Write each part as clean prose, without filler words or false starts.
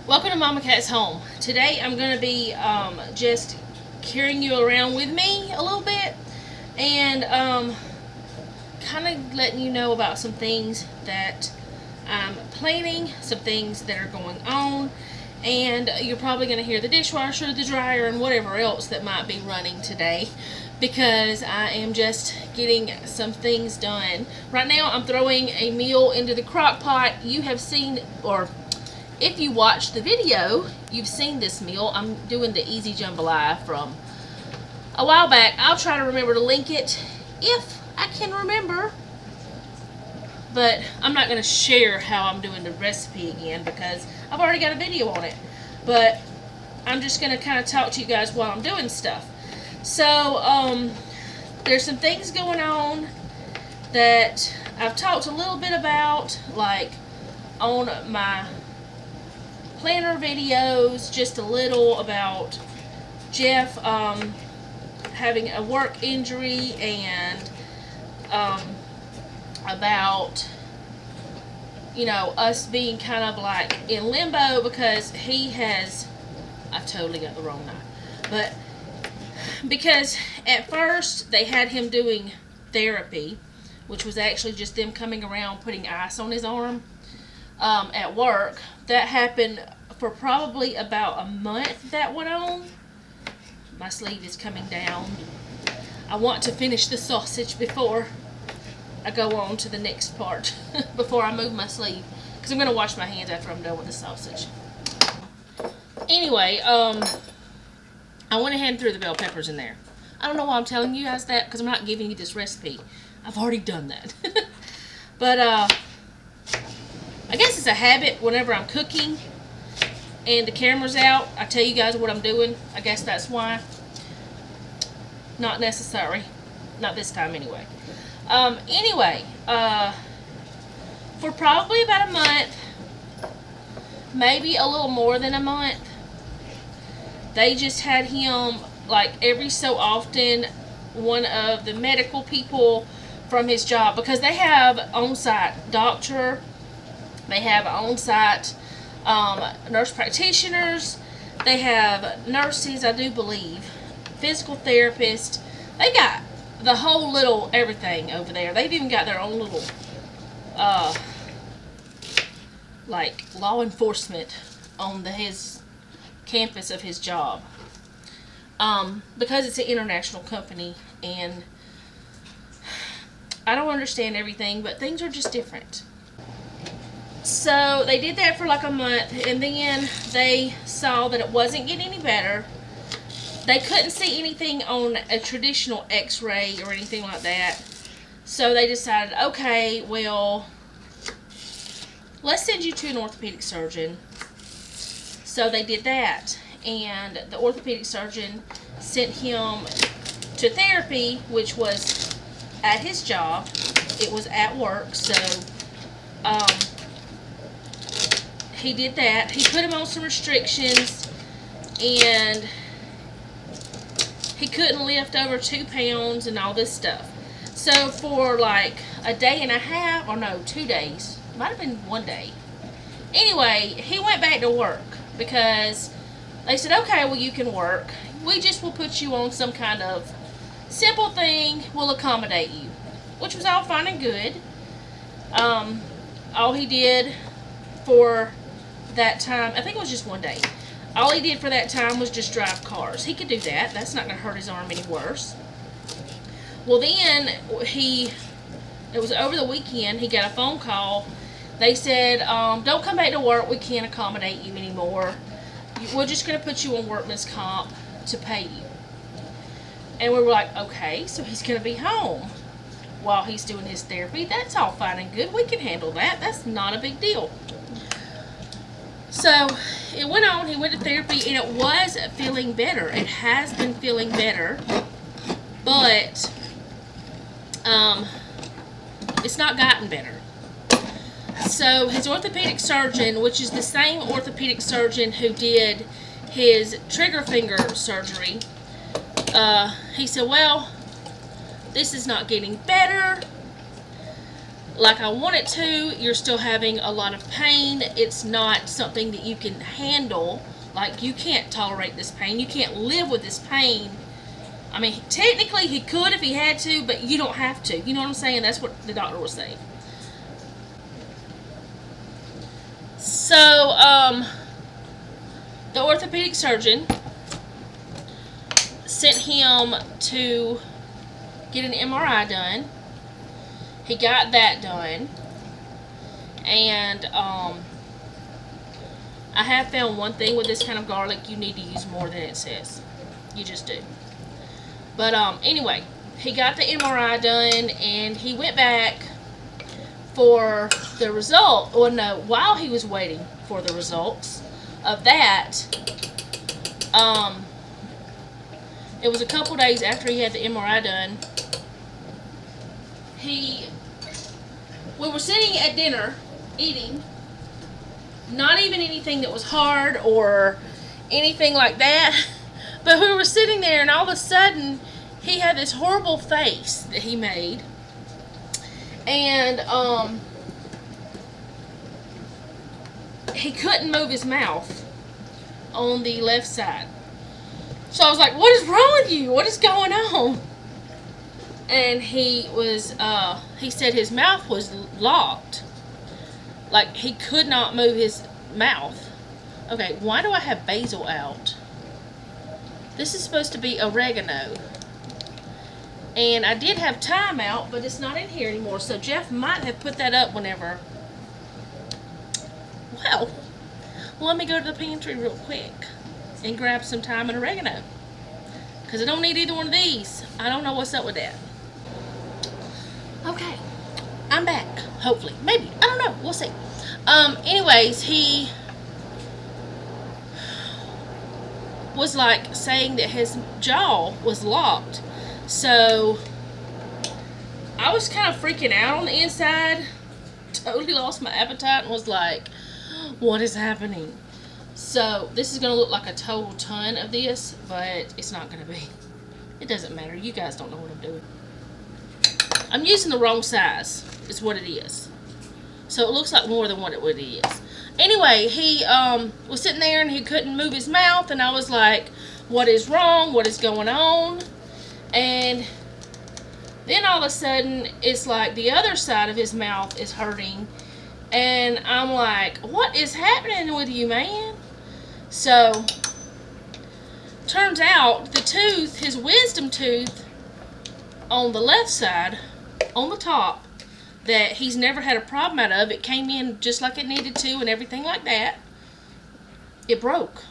Welcome to Mama Cat's Home. Today I'm going to be just carrying you around with me a little bit and kind of letting you know about some things that I'm planning, some things that are going on, and you're probably going to hear the dishwasher, the dryer, and whatever else that might be running today because I am just getting some things done. Right now I'm throwing a meal into the crock pot. You have seen, or if you watched the video, you've seen this meal. I'm doing the easy jambalaya from a while back. I'll try to remember to link it if I can remember. But I'm not going to share how I'm doing the recipe again because I've already got a video on it. But I'm just going to kind of talk to you guys while I'm doing stuff. So, there's some things going on that I've talked a little bit about, like on my planner videos, just a little about Jeff having a work injury and about, you know, us being kind of like in limbo because he has, I totally got the wrong knife, but because at first they had him doing therapy, which was actually just them coming around putting ice on his arm at work. That happened for probably about a month that went on. My sleeve is coming down. I want to finish the sausage before I go on to the next part, before I move my sleeve, because I'm going to wash my hands after I'm done with the sausage. Anyway, I went ahead and threw the bell peppers in there. I don't know why I'm telling you guys that, because I'm not giving you this recipe. I've already done that. But, I guess it's a habit whenever I'm cooking and the camera's out, I tell you guys what I'm doing. I guess that's why. Not necessary. Not this time anyway. Anyway, for probably about a month, maybe a little more than a month, they just had him, like every so often, one of the medical people from his job, because they have on-site doctor, they have on-site nurse practitioners, they have nurses, I do believe, physical therapists. They got the whole little everything over there. They've even got their own little like law enforcement on his campus of his job, because it's an international company and I don't understand everything, but things are just different. So they did that for like a month, and then they saw that it wasn't getting any better. They couldn't see anything on a traditional x-ray or anything like that. So they decided, okay, well, let's send you to an orthopedic surgeon. So they did that, and the orthopedic surgeon sent him to therapy, which was at his job. It was at work, so he did that. He put him on some restrictions, and he couldn't lift over 2 pounds and all this stuff. So for like a day and a half, or no, 2 days, might have been 1 day. Anyway, he went back to work because they said, okay, well, you can work. We just will put you on some kind of simple thing. We'll accommodate you, which was all fine and good. All he did for that time, I think it was just 1 day. All he did for that time was just drive cars. He could do that. That's not going to hurt his arm any worse. Well, then it was over the weekend, he got a phone call. They said, don't come back to work. We can't accommodate you anymore. We're just going to put you on workman's comp to pay you. And we were like, okay, so he's going to be home while he's doing his therapy. That's all fine and good. We can handle that. That's not a big deal. So it went on. He went to therapy, and it was feeling better. It has been feeling better, but it's not gotten better. So his orthopedic surgeon, which is the same orthopedic surgeon who did his trigger finger surgery, he said, well, this is not getting better. like I want it to. You're still having a lot of pain. It's not something that you can handle. Like, you can't tolerate this pain. You can't live with this pain. I mean, technically he could if he had to, but you don't have to. You know what I'm saying? That's what the doctor was saying. So, the orthopedic surgeon sent him to get an MRI done. He got that done. And, I have found one thing with this kind of garlic: you need to use more than it says. You just do. But anyway, he got the MRI done, and he went back for the result. Well, no, while he was waiting for the results of that, it was a couple days after he had the MRI done. We were sitting at dinner, eating. Not even anything that was hard or anything like that. But we were sitting there, and all of a sudden, he had this horrible face that he made. And, he couldn't move his mouth on the left side. So I was like, what is wrong with you? What is going on? And he said his mouth was locked. Like, he could not move his mouth. Okay, why do I have basil out? This is supposed to be oregano. And I did have thyme out, but it's not in here anymore. So Jeff might have put that up whenever. Well, let me go to the pantry real quick and grab some thyme and oregano. Because I don't need either one of these. I don't know what's up with that. Okay, I'm back. Hopefully. Maybe. I don't know. We'll see. Anyways, he was like saying that his jaw was locked. So I was kind of freaking out on the inside. Totally lost my appetite and was like, what is happening? So this is going to look like a total ton of this, but it's not going to be. It doesn't matter. You guys don't know what I'm doing. I'm using the wrong size, is what it is. So it looks like more than what it is. Anyway, he was sitting there and he couldn't move his mouth, and I was like, what is wrong? What is going on? And then all of a sudden, it's like the other side of his mouth is hurting. And I'm like, what is happening with you, man? So, turns out the tooth, his wisdom tooth on the left side, on the top, that he's never had a problem out of, it came in just like it needed to and everything like that, it broke.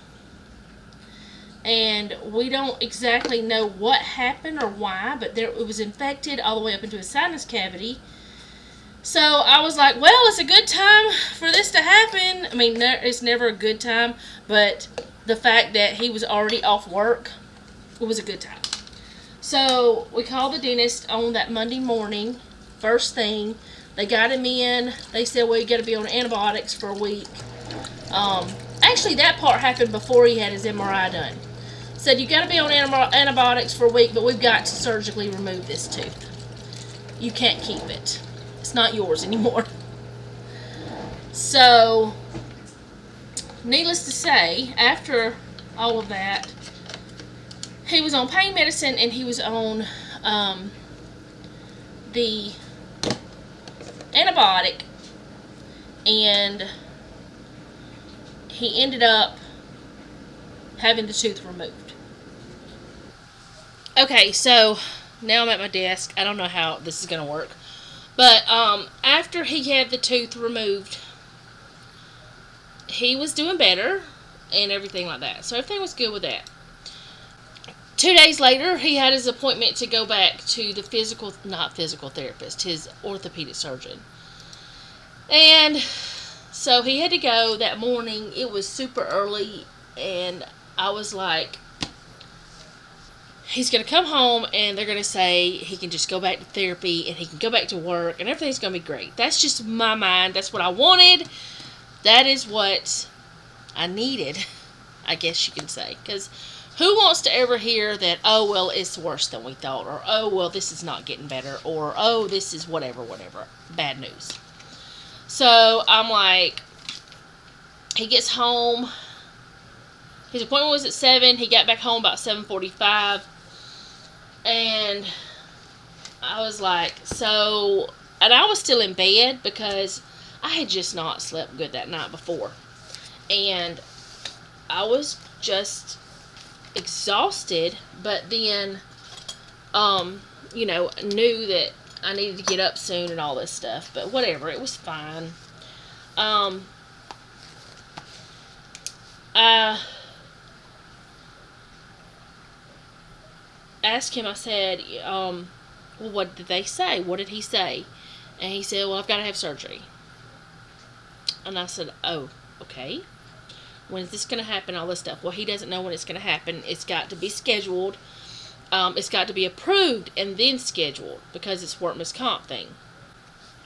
And we don't exactly know what happened or why, but it was infected all the way up into his sinus cavity. So I was like, well, it's a good time for this to happen. I mean, it's never a good time, but the fact that he was already off work, it was a good time. So we called the dentist on that Monday morning, first thing. They got him in. They said, well, you got to be on antibiotics for a week. Actually, that part happened before he had his MRI done. Said, you got to be on antibiotics for a week, but we've got to surgically remove this tooth. You can't keep it. It's not yours anymore. So, needless to say, after all of that, he was on pain medicine and he was on the antibiotic, and he ended up having the tooth removed. Okay, so now I'm at my desk. I don't know how this is going to work. But after he had the tooth removed, he was doing better and everything like that. So everything was good with that. 2 days later, he had his appointment to go back to the not physical therapist, his orthopedic surgeon. And so he had to go that morning. It was super early, and I was like, he's going to come home and they're going to say he can just go back to therapy and he can go back to work and everything's going to be great. That's just my mind. That's what I wanted. That is what I needed, I guess you can say. Because Who wants to ever hear that, oh, well, it's worse than we thought, or, oh, well, this is not getting better, or, oh, this is whatever, whatever. Bad news. So I'm like, he gets home. His appointment was at 7. He got back home about 7:45. And I was like, so, and I was still in bed because I had just not slept good that night before. And I was just exhausted, but then, knew that I needed to get up soon and all this stuff. But whatever, it was fine. I asked him, I said, well, what did they say? What did he say? And he said, well, I've got to have surgery. And I said, oh, okay. When is this going to happen? All this stuff. Well, he doesn't know when it's going to happen. It's got to be scheduled. It's got to be approved and then scheduled because it's workman's comp thing.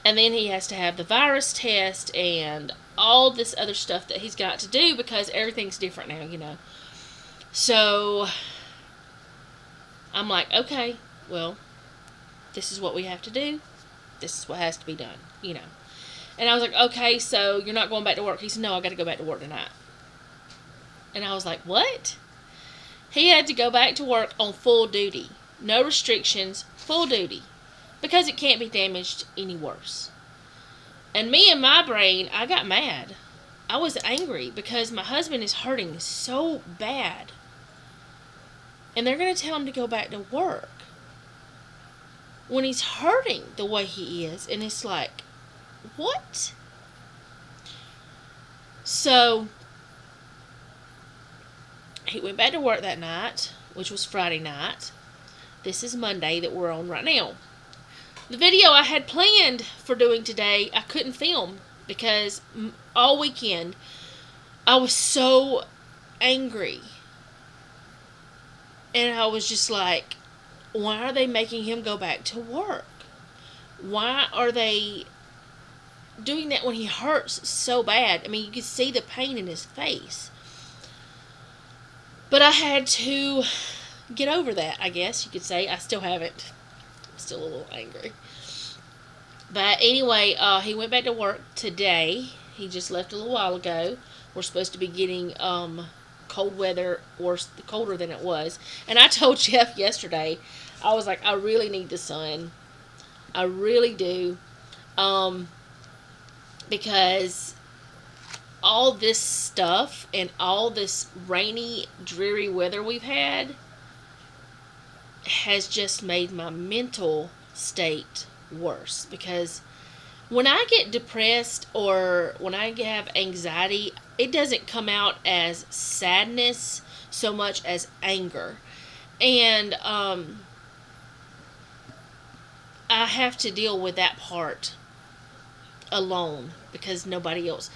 And then he has to have the virus test and all this other stuff that he's got to do because everything's different now. So I'm like, okay, well, this is what we have to do. This is what has to be done, And I was like, okay, so you're not going back to work? He said, no, I got to go back to work tonight. And I was like, what? He had to go back to work on full duty. No restrictions, full duty. Because it can't be damaged any worse. And me and my brain, I got mad. I was angry because my husband is hurting so bad. And they're going to tell him to go back to work when he's hurting the way he is. And it's like, what? So he went back to work that night, which was Friday night. This is Monday that we're on right now. The video I had planned for doing today, I couldn't film because all weekend I was so angry. And I was just like, why are they making him go back to work? Why are they doing that when he hurts so bad? I mean, you could see the pain in his face. But I had to get over that, I guess you could say. I still haven't. I'm still a little angry. But anyway, he went back to work today. He just left a little while ago. We're supposed to be getting cold weather, or colder than it was. And I told Jeff yesterday, I was like, I really need the sun. I really do. Because all this stuff and all this rainy, dreary weather we've had has just made my mental state worse. Because when I get depressed or when I have anxiety, it doesn't come out as sadness so much as anger. And I have to deal with that part alone because nobody else,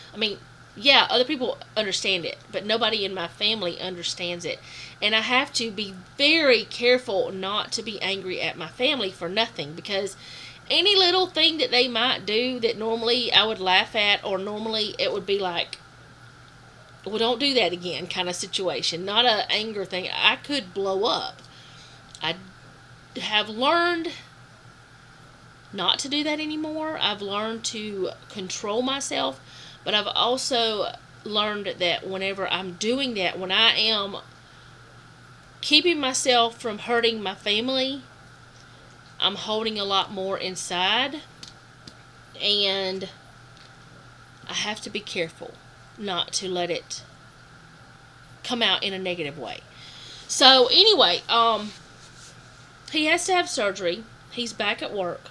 yeah, other people understand it, but nobody in my family understands it. And I have to be very careful not to be angry at my family for nothing, because any little thing that they might do that normally I would laugh at, or normally it would be like, well, don't do that again kind of situation. Not an anger thing. I could blow up. I have learned not to do that anymore. I've learned to control myself. But I've also learned that whenever I'm doing that, when I am keeping myself from hurting my family, I'm holding a lot more inside. And I have to be careful not to let it come out in a negative way. So anyway, he has to have surgery. He's back at work.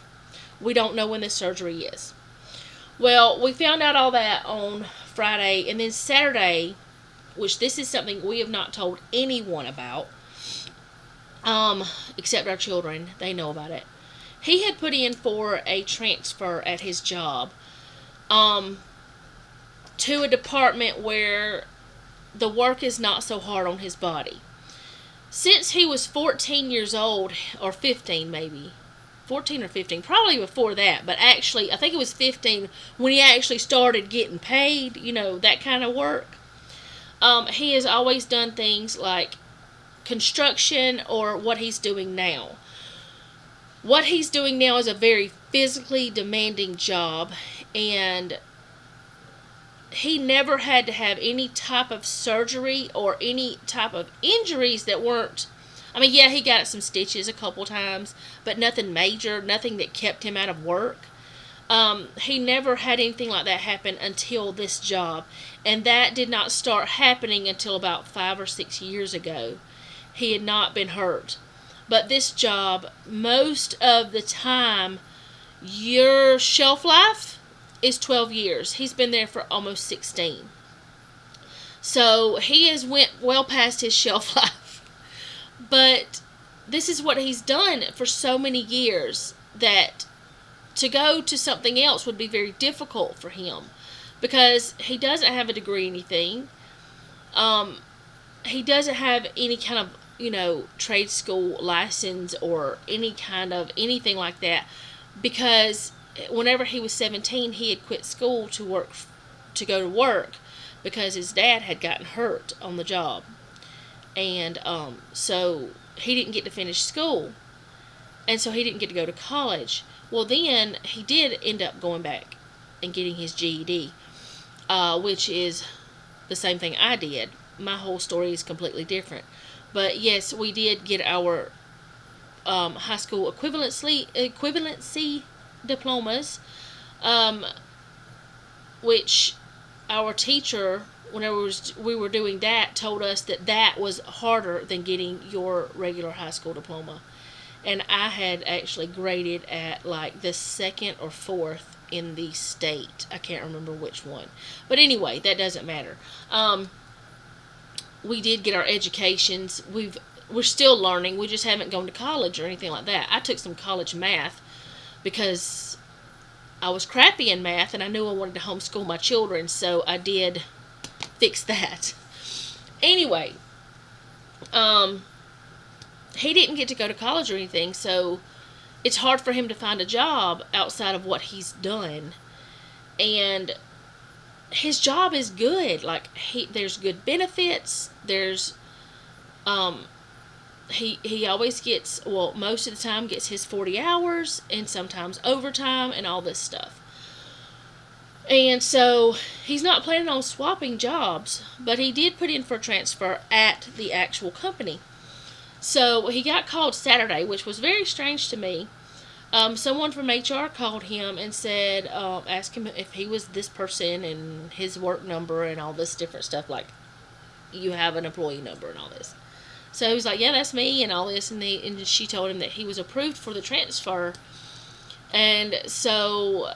We don't know when the surgery is. Well, we found out all that on Friday, and then Saturday, which this is something we have not told anyone about, except our children. They know about it. He had put in for a transfer at his job, to a department where the work is not so hard on his body. Since he was 14 years old, or 15 maybe, 14 or 15, probably before that, but actually, I think it was 15 when he actually started getting paid, that kind of work. He has always done things like construction or what he's doing now. What he's doing now is a very physically demanding job, and he never had to have any type of surgery or any type of injuries that weren't. I mean, yeah, he got some stitches a couple times, but nothing major, nothing that kept him out of work. He never had anything like that happen until this job, and that did not start happening until about 5 or 6 years ago. He had not been hurt. But this job, most of the time, your shelf life is 12 years. He's been there for almost 16. So he has went well past his shelf life. But this is what he's done for so many years that to go to something else would be very difficult for him, because he doesn't have a degree in anything. He doesn't have any kind of, trade school license or any kind of anything like that, because whenever he was 17, he had quit school to go to work because his dad had gotten hurt on the job. And so he didn't get to finish school. And so he didn't get to go to college. Well, then he did end up going back and getting his GED, which is the same thing I did. My whole story is completely different. But yes, we did get our high school equivalency diplomas, which our teacher, whenever we were doing that, told us that was harder than getting your regular high school diploma. And I had actually graded at like the 2nd or 4th in the state. I can't remember which one. But anyway, that doesn't matter. We did get our educations. We're still learning. We just haven't gone to college or anything like that. I took some college math because I was crappy in math and I knew I wanted to homeschool my children, so I did fix that. Anyway, he didn't get to go to college or anything, so it's hard for him to find a job outside of what he's done. And his job is good. Like, there's good benefits. There's he always gets, well, most of the time gets his 40 hours and sometimes overtime and all this stuff. And so he's not planning on swapping jobs, but he did put in for a transfer at the actual company. So he got called Saturday, which was very strange to me. Someone from HR called him and said, asked him if he was this person and his work number and all this different stuff, like you have an employee number and all this. So he was like, yeah, that's me and all this. And she told him that he was approved for the transfer. And so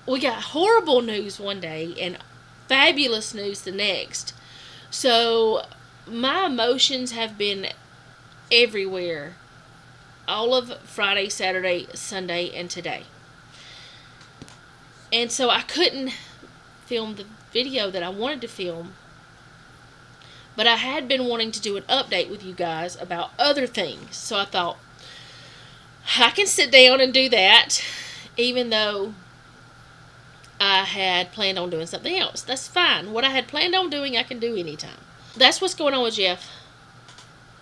we got horrible news one day and fabulous news the next. So my emotions have been everywhere all of Friday, Saturday, Sunday, and today. And so I couldn't film the video that I wanted to film, but I had been wanting to do an update with you guys about other things. So I thought, I can sit down and do that, even though I had planned on doing something else. That's fine. What I had planned on doing, I can do anytime. That's what's going on with Jeff.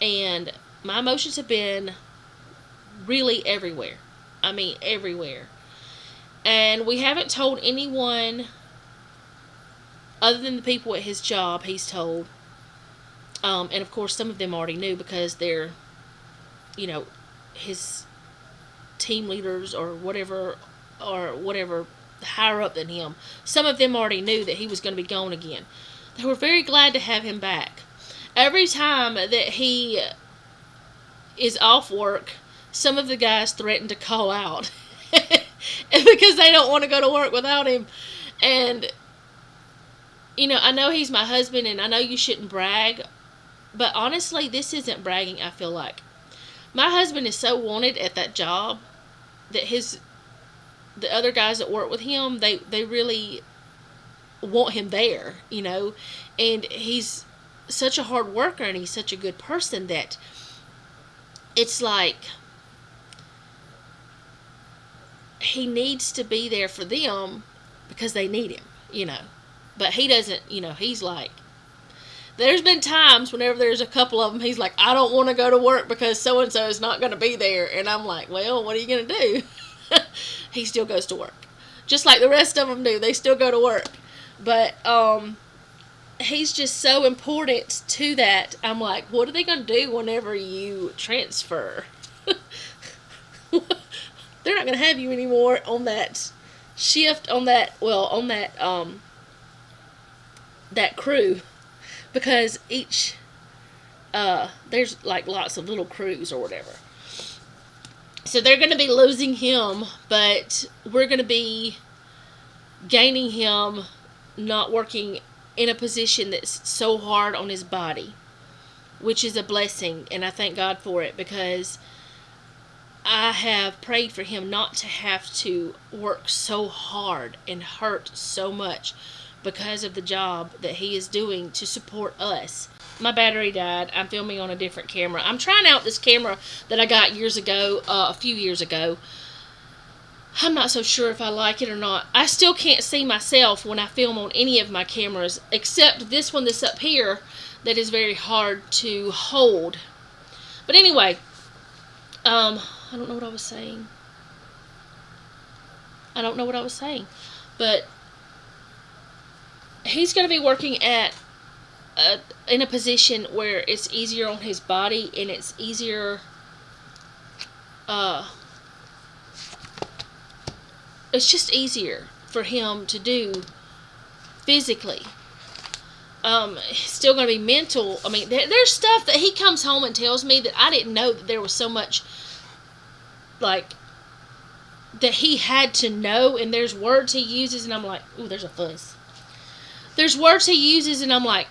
And my emotions have been really everywhere. I mean, everywhere. And we haven't told anyone other than the people at his job. He's told. And of course, some of them already knew because they're, his team leaders or whatever higher up than him. Some of them already knew that he was going to be gone again. They were very glad to have him back. Every time that he is off work, some of the guys threaten to call out because they don't want to go to work without him. And, I know he's my husband and I know you shouldn't brag, but honestly, this isn't bragging, I feel like. My husband is so wanted at that job that the other guys that work with him, they really want him there, and he's such a hard worker and he's such a good person that it's like he needs to be there for them because they need him, But he doesn't, he's like, There's been times whenever there's a couple of them, he's like, I don't want to go to work because so and so is not going to be there. And I'm like, well, what are you going to do? He still goes to work. Just like the rest of them do. They still go to work. But he's just so important to that. I'm like, what are they going to do whenever you transfer? They're not going to have you anymore on that shift, on that, that crew. Because each, there's like lots of little crews or whatever. So they're going to be losing him, but we're going to be gaining him not working in a position that's so hard on his body, which is a blessing, and I thank God for it, because I have prayed for him not to have to work so hard and hurt so much because of the job that he is doing to support us. My battery died. I'm filming on a different camera. I'm trying out this camera that I got a few years ago. I'm not so sure if I like it or not. I still can't see myself when I film on any of my cameras, except this one that's up here that is very hard to hold. But anyway, I don't know what I was saying. But he's going to be working in a position where it's easier on his body, and it's easier, it's just easier for him to do physically. Still going to be mental. I mean, there's stuff that he comes home and tells me that I didn't know that there was so much, like, that he had to know, and there's words he uses, and I'm like, ooh, there's a fuzz. There's words he uses, and I'm like,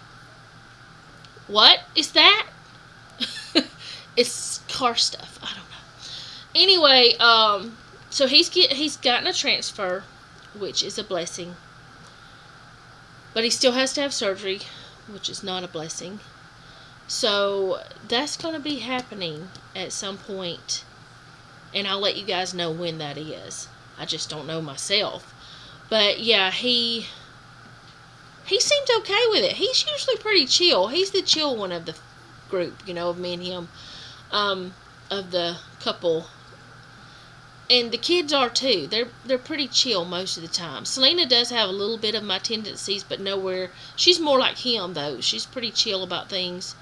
what is that? It's car stuff. I don't know. Anyway, so he's gotten a transfer, which is a blessing. But he still has to have surgery, which is not a blessing. So that's going to be happening at some point, and I'll let you guys know when that is. I just don't know myself. But yeah, he seems okay with it. He's usually pretty chill. He's the chill one of the group, of me and him, of the couple. And the kids are too. They're pretty chill most of the time. Selena does have a little bit of my tendencies, but nowhere. She's more like him though. She's pretty chill about things.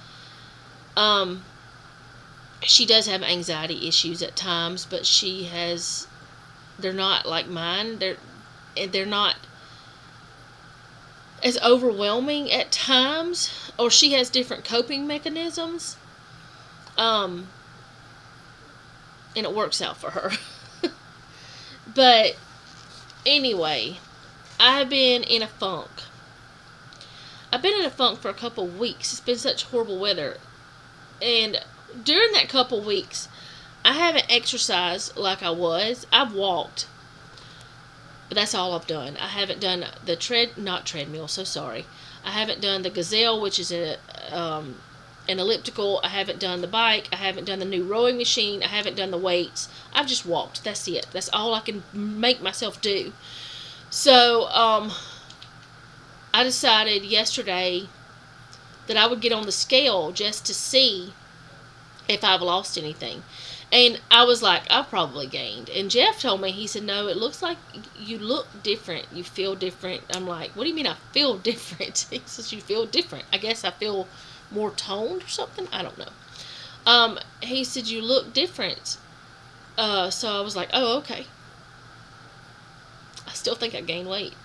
She does have anxiety issues at times, but they're not like mine. They're not as overwhelming at times, or she has different coping mechanisms, and it works out for her. But anyway, I've been in a funk. I've been in a funk for a couple weeks. It's been such horrible weather, and during that couple weeks, I haven't exercised like I was. I've walked, but that's all I've done. I haven't done the treadmill, so sorry. I haven't done the Gazelle, which is an elliptical. I haven't done the bike. I haven't done the new rowing machine. I haven't done the weights. I've just walked. That's it. That's all I can make myself do. So, I decided yesterday that I would get on the scale just to see if I've lost anything. And I was like, I've probably gained. And Jeff told me, he said, no, it looks like you look different. You feel different. I'm like, what do you mean I feel different? He says, you feel different. I guess I feel more toned or something. I don't know. He said, you look different. So I was like, oh, okay. I still think I gained weight.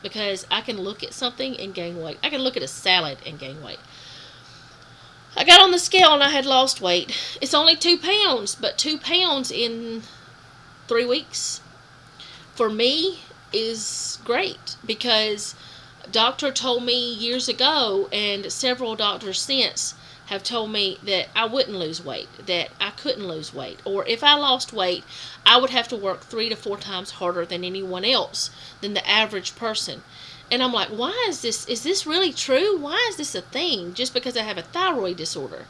Because I can look at something and gain weight. I can look at a salad and gain weight. I got on the scale and I had lost weight. It's only 2 pounds, but 2 pounds in 3 weeks for me is great, because a doctor told me years ago, and several doctors since have told me that I wouldn't lose weight, that I couldn't lose weight, or if I lost weight, I would have to work 3 to 4 times harder than anyone else, than the average person. And I'm like, why is this really true? Why is this a thing? Just because I have a thyroid disorder.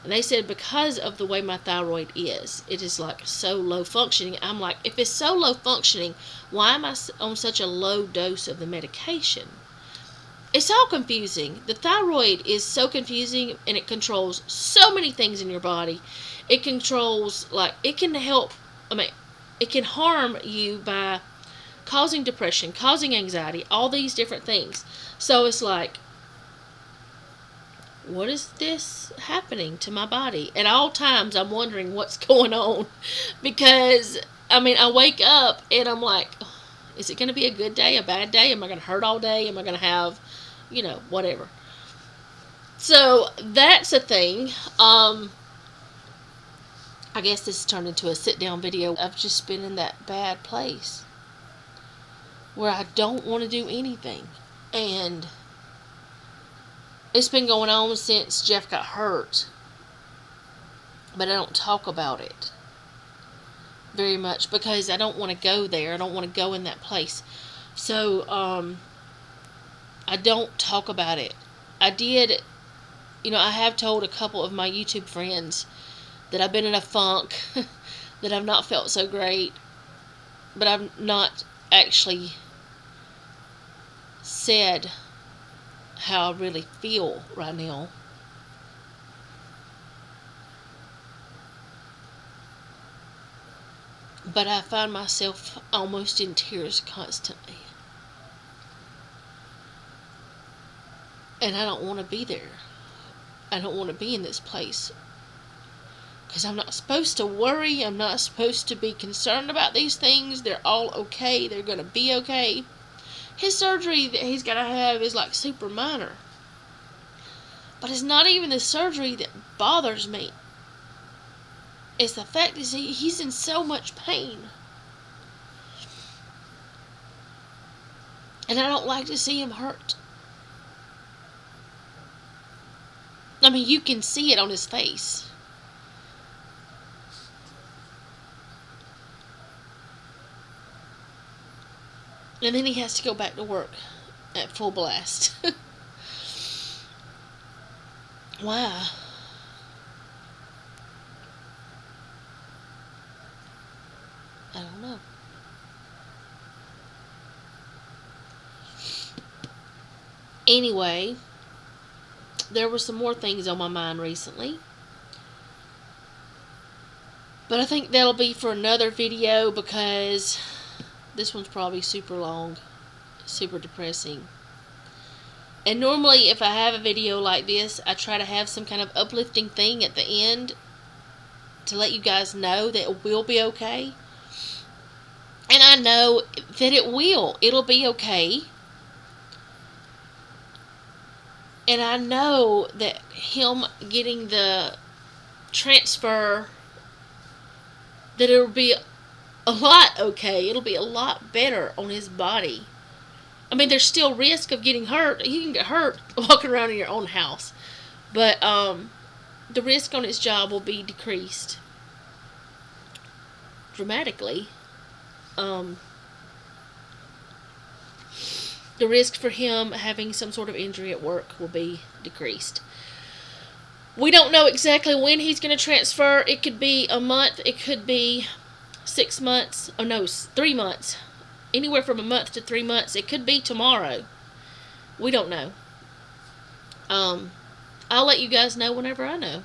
And they said because of the way my thyroid is. It is like so low functioning. I'm like, if it's so low functioning, why am I on such a low dose of the medication? It's all confusing. The thyroid is so confusing, and it controls so many things in your body. It controls, like, it can help, I mean, it can harm you by causing depression, causing anxiety, all these different things. So it's like, what is this happening to my body? At all times, I'm wondering what's going on. Because, I mean, I wake up and I'm like, is it going to be a good day, a bad day? Am I going to hurt all day? Am I going to have, whatever. So that's a thing. I guess this turned into a sit down video. I've just been in that bad place where I don't want to do anything. And it's been going on since Jeff got hurt. But I don't talk about it very much because I don't want to go there. I don't want to go in that place. So, I don't talk about it. I did, I have told a couple of my YouTube friends that I've been in a funk, that I've not felt so great, but I've not actually said how I really feel right now. But I find myself almost in tears constantly. And I don't want to be there. I don't want to be in this place. Because I'm not supposed to worry. I'm not supposed to be concerned about these things. They're all okay. They're going to be okay. His surgery that he's got to have is like super minor. But it's not even the surgery that bothers me. It's the fact that he's in so much pain. And I don't like to see him hurt. I mean, you can see it on his face. And then he has to go back to work at full blast. Wow. I don't know. Anyway, there were some more things on my mind recently. But I think that'll be for another video because this one's probably super long, super depressing. And normally if I have a video like this, I try to have some kind of uplifting thing at the end to let you guys know that it will be okay. And I know that it will. It'll be okay. And I know that him getting the transfer, that it'll be a lot okay. It'll be a lot better on his body. I mean, there's still risk of getting hurt. You can get hurt walking around in your own house. But the risk on his job will be decreased dramatically. The risk for him having some sort of injury at work will be decreased. We don't know exactly when he's going to transfer. It could be a month. It could be 6 months. Oh, no, 3 months. Anywhere from a month to 3 months. It could be tomorrow. We don't know. I'll let you guys know whenever I know.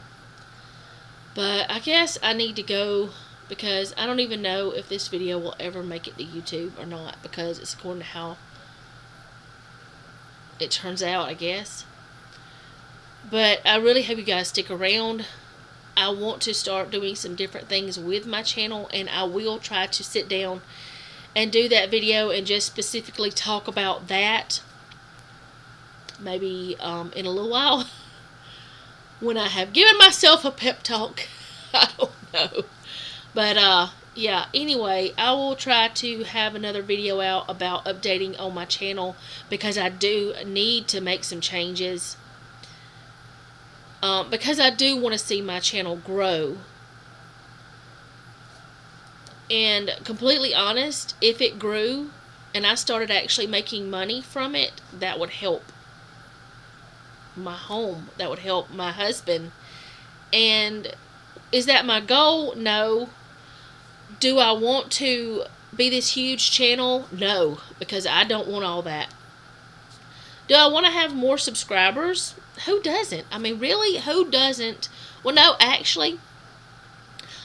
But I guess I need to go because I don't even know if this video will ever make it to YouTube or not because it's according to how it turns out, I guess. But I really hope you guys stick around. I want to start doing some different things with my channel, and I will try to sit down and do that video and just specifically talk about that maybe in a little while when I have given myself a pep talk. I don't know. But yeah, anyway, I will try to have another video out about updating on my channel because I do need to make some changes. Because I do want to see my channel grow. And completely honest, if it grew and I started actually making money from it, that would help my home. That would help my husband. And is that my goal? No. Do I want to be this huge channel? No, because I don't want all that. Do I want to have more subscribers? Who doesn't? I mean, really, who doesn't? Well, no, actually,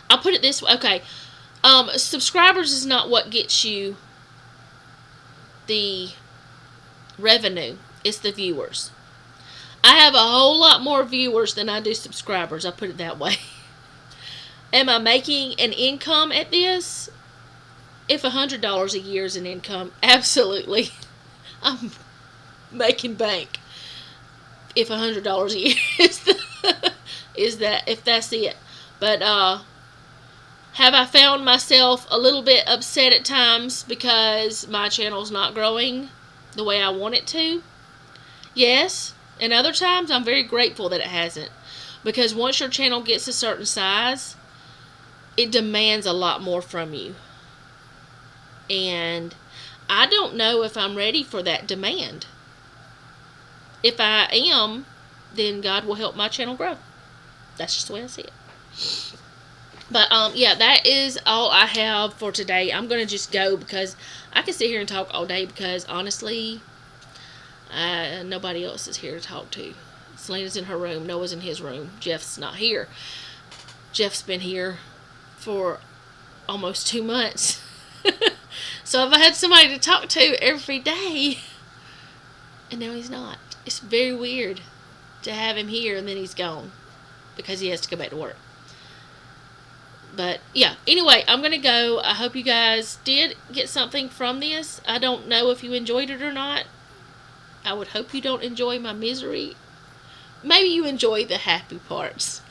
I'll put it this way. Okay, subscribers is not what gets you the revenue. It's the viewers. I have a whole lot more viewers than I do subscribers. I'll put it that way. Am I making an income at this? If $100 a year is an income, absolutely. I'm making bank. If $100 a year if that's it. But have I found myself a little bit upset at times because my channel's not growing the way I want it to? Yes. And other times I'm very grateful that it hasn't. Because once your channel gets a certain size, it demands a lot more from you. And I don't know if I'm ready for that demand. If I am, then God will help my channel grow. That's just the way I see it. But, yeah, that is all I have for today. I'm going to just go because I can sit here and talk all day because, honestly, nobody else is here to talk to. Selena's in her room. Noah's in his room. Jeff's not here. Jeff's been here for almost 2 months. So if I had somebody to talk to every day, and now he's not. It's very weird to have him here and then he's gone because he has to go back to work. But yeah, anyway, I'm going to go. I hope you guys did get something from this. I don't know if you enjoyed it or not. I would hope you don't enjoy my misery. Maybe you enjoy the happy parts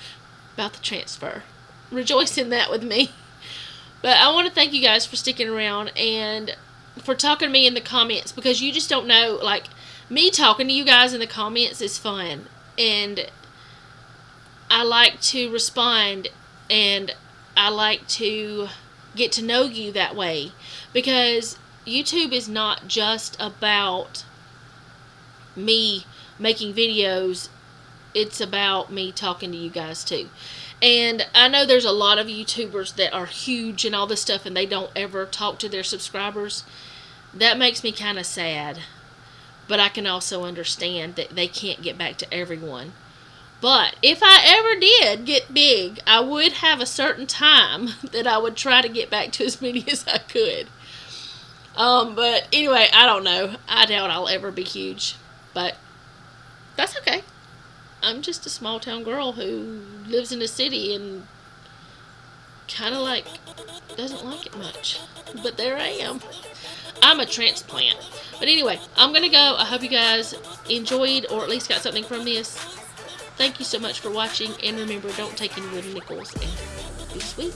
about the transfer. Rejoice in that with me. But I want to thank you guys for sticking around and for talking to me in the comments, because you just don't know, like, me talking to you guys in the comments is fun. And I like to respond, and I like to get to know you that way, because YouTube is not just about me making videos. It's about me talking to you guys too. And I know there's a lot of YouTubers that are huge and all this stuff, and they don't ever talk to their subscribers. That makes me kind of sad. But I can also understand that they can't get back to everyone. But if I ever did get big, I would have a certain time that I would try to get back to as many as I could. But anyway, I don't know. I doubt I'll ever be huge. But that's okay. I'm just a small town girl who lives in a city and kind of like doesn't like it much. But there I am. I'm a transplant. But anyway, I'm going to go. I hope you guys enjoyed or at least got something from this. Thank you so much for watching. And remember, don't take any wooden nickels and be sweet.